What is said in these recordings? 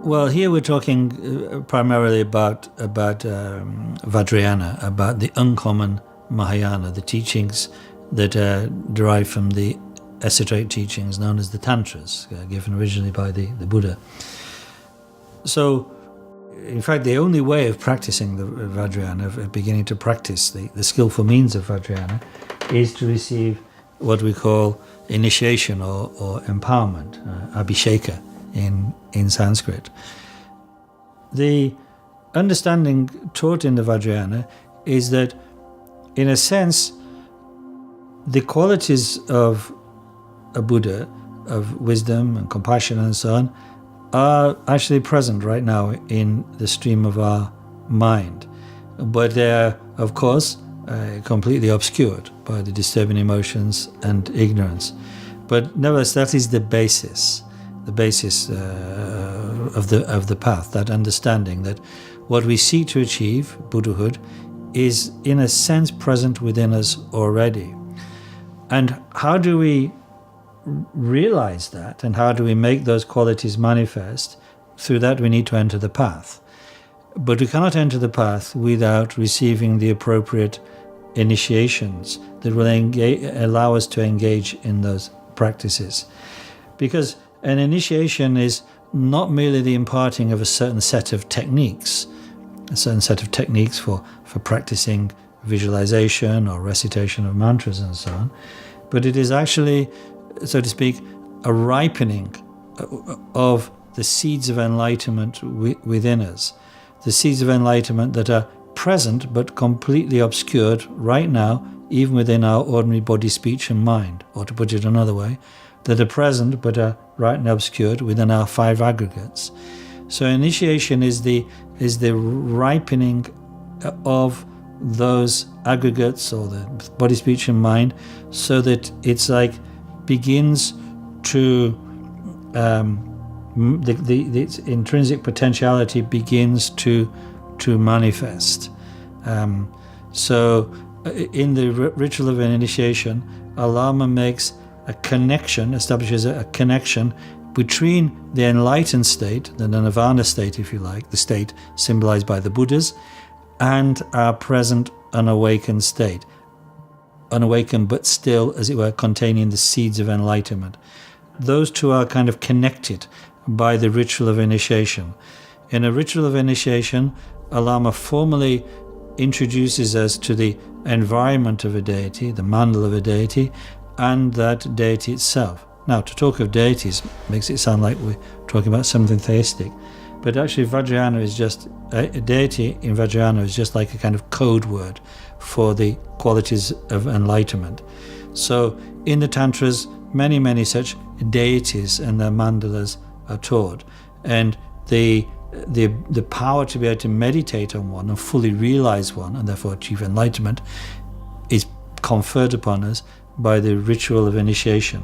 Well, here we're talking primarily about Vajrayana, about the uncommon Mahayana, the teachings that are derived from the esoteric teachings known as the Tantras, given originally by the Buddha. So, in fact, the only way of practicing the Vajrayana, of beginning to practice the skillful means of Vajrayana, is to receive what we call initiation or empowerment, abhisheka in Sanskrit. The understanding taught in the Vajrayana is that, in a sense, the qualities of a Buddha, of wisdom and compassion and so on, are actually present right now in the stream of our mind. But they are, of course, completely obscured by the disturbing emotions and ignorance. But nevertheless, that is the basis of the path, that understanding that what we seek to achieve, Buddhahood, is in a sense present within us already. And how do we realize that, and how do we make those qualities manifest? Through that we need to enter the path. But we cannot enter the path without receiving the appropriate initiations that will allow us to engage in those practices. Because an initiation is not merely the imparting of a certain set of techniques, for practicing visualization or recitation of mantras and so on, but it is actually, so to speak, a ripening of the seeds of enlightenment within us. The seeds of enlightenment that are present but completely obscured right now, even within our ordinary body, speech and mind, or to put it another way, that are present but are right now obscured within our 5 aggregates. So initiation is the ripening of those aggregates, or the body, speech and mind, so that it's like begins to its intrinsic potentiality begins to manifest. So in the ritual of an initiation, a Lama makes a connection, establishes a connection between the enlightened state, the nirvana state, if you like, the state symbolized by the Buddhas, and our present unawakened state. Unawakened, but still, as it were, containing the seeds of enlightenment. Those two are kind of connected by the ritual of initiation. In a ritual of initiation, a Lama formally introduces us to the environment of a deity, the mandala of a deity, and that deity itself. Now, to talk of deities makes it sound like we're talking about something theistic, but actually Vajrayana is just, a deity in Vajrayana is just like a kind of code word for the qualities of enlightenment. So in the Tantras, many such deities and their mandalas are taught, and the power to be able to meditate on one and fully realize one, and therefore achieve enlightenment, is conferred upon us by the ritual of initiation.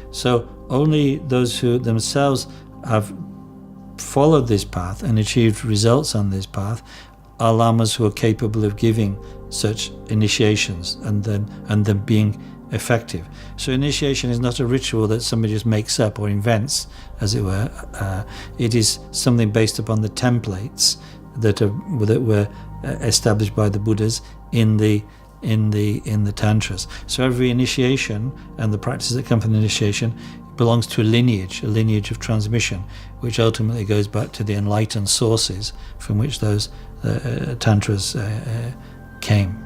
So only those who themselves have followed this path and achieved results on this path are lamas who are capable of giving such initiations and then being effective. So initiation is not a ritual that somebody just makes up or invents, as it were. It is something based upon the templates that were established by the Buddhas in the Tantras. So every initiation and the practices that come from the initiation belongs to a lineage of transmission, which ultimately goes back to the enlightened sources from which those Tantras came.